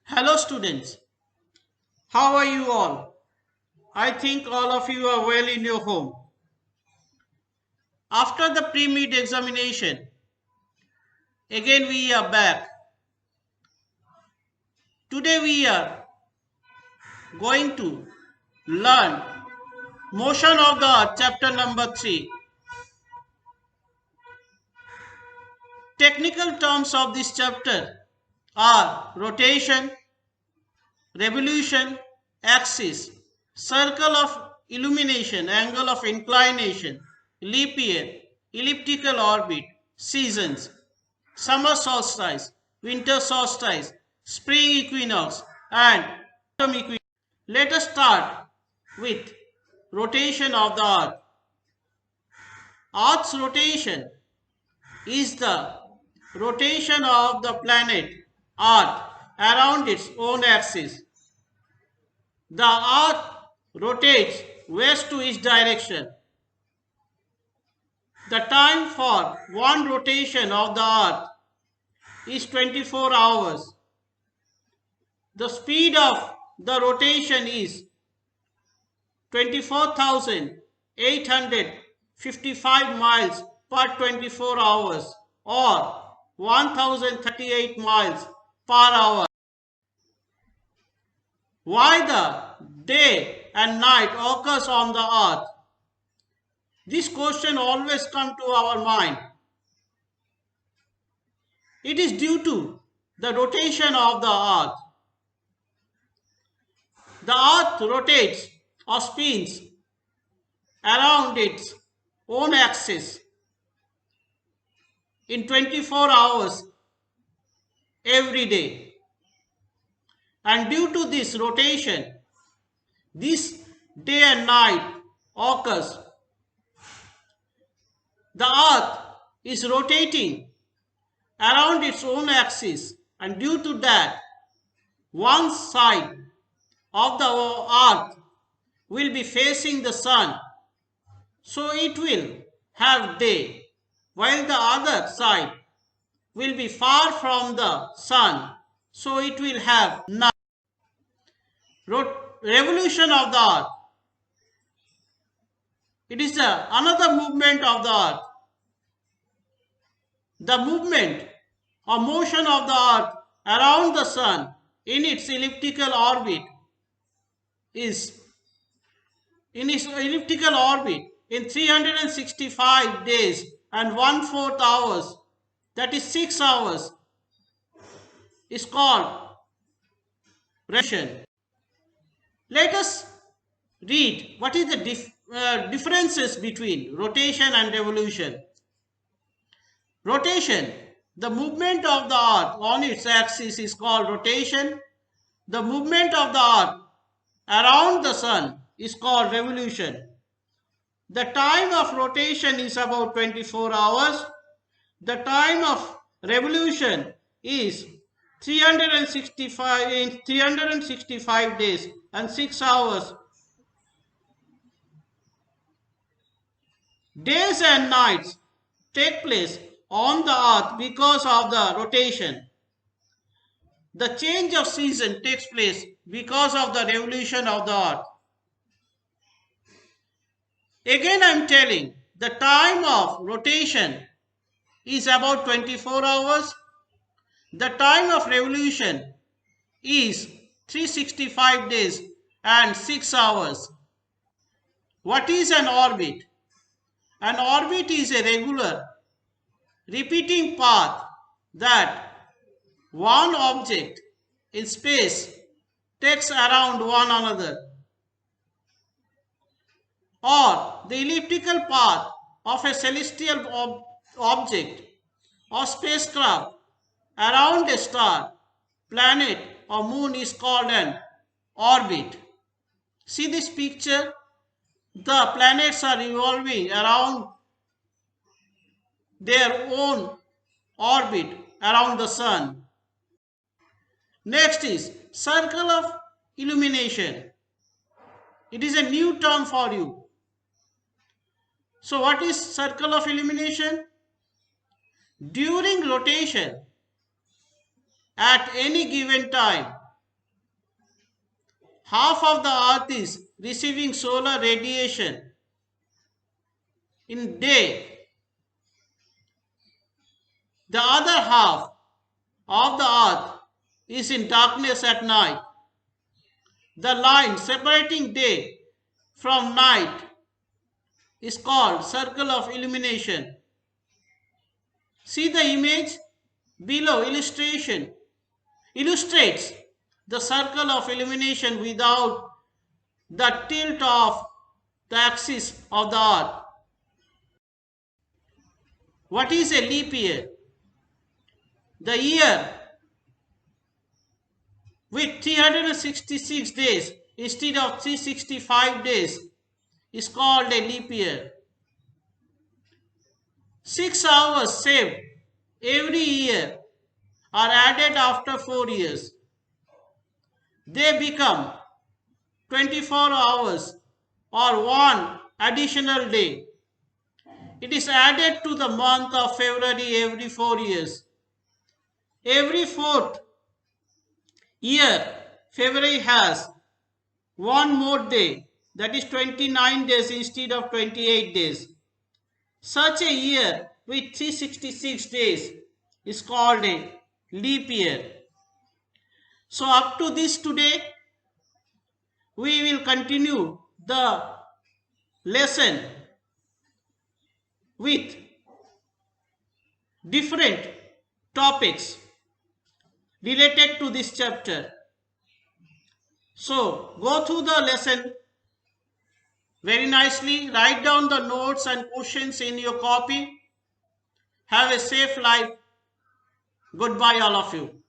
Hello students, how are you all? I think all of you are well in your home. After the pre-mid examination, again we are back. Today we are going to learn Motion of the Earth chapter number 3. Technical terms of this chapter are rotation, revolution, axis, circle of illumination, angle of inclination, leap year, elliptical orbit, seasons, summer solstice, winter solstice, spring equinox, and autumn equinox. Let us start with rotation of the earth. Earth's rotation is the rotation of the planet Earth around its own axis. The earth rotates west to east direction. The time for one rotation of the earth is 24 hours. The speed of the rotation is 24,855 miles per 24 hours or 1038 miles per hour. Why the day and night occurs on the earth? This question always comes to our mind. It is due to the rotation of the earth. The earth rotates or spins around its own axis in 24 hours every day. And due to this rotation, this day and night occurs. The earth is rotating around its own axis, and due to that, one side of the earth will be facing the sun, so it will have day, while the other side will be far from the sun, so it will have night. Revolution of the earth. It is another movement of the earth. The movement or motion of the earth around the sun in its elliptical orbit is in 365 days and 1/4 hours, that is 6 hours, is called revolution. Let us read what is the differences between rotation and revolution. Rotation, the movement of the earth on its axis, is called rotation. The movement of the earth around the sun is called revolution. The time of rotation is about 24 hours. The time of revolution is 365 days and 6 hours. Days and nights take place on the earth because of the rotation. The change of season takes place because of the revolution of the earth. Again, I am telling, the time of rotation is about 24 hours. The time of revolution is 365 days and 6 hours. What is an orbit? An orbit is a regular, repeating path that one object in space takes around one another, or the elliptical path of a celestial object or spacecraft around a star, planet, or moon is called an orbit. See this picture? The planets are revolving around their own orbit around the sun. Next is circle of illumination. It is a new term for you. So what is circle of illumination? During rotation, at any given time, half of the earth is receiving solar radiation in day. The other half of the earth is in darkness at night. The line separating day from night is called circle of illumination. See the image below. Illustration illustrates the circle of illumination without the tilt of the axis of the earth. What is a leap year? The year with 366 days instead of 365 days is called a leap year. 6 hours saved every year are added after 4 years. They become 24 hours or one additional day. It is added to the month of February every 4 years. Every fourth year, February has one more day, that is 29 days instead of 28 days. Such a year with 366 days is called a leap year. So up to this today, we will continue the lesson with different topics related to this chapter. So go through the lesson very nicely. Write down the notes and questions in your copy. Have a safe life. Goodbye, all of you.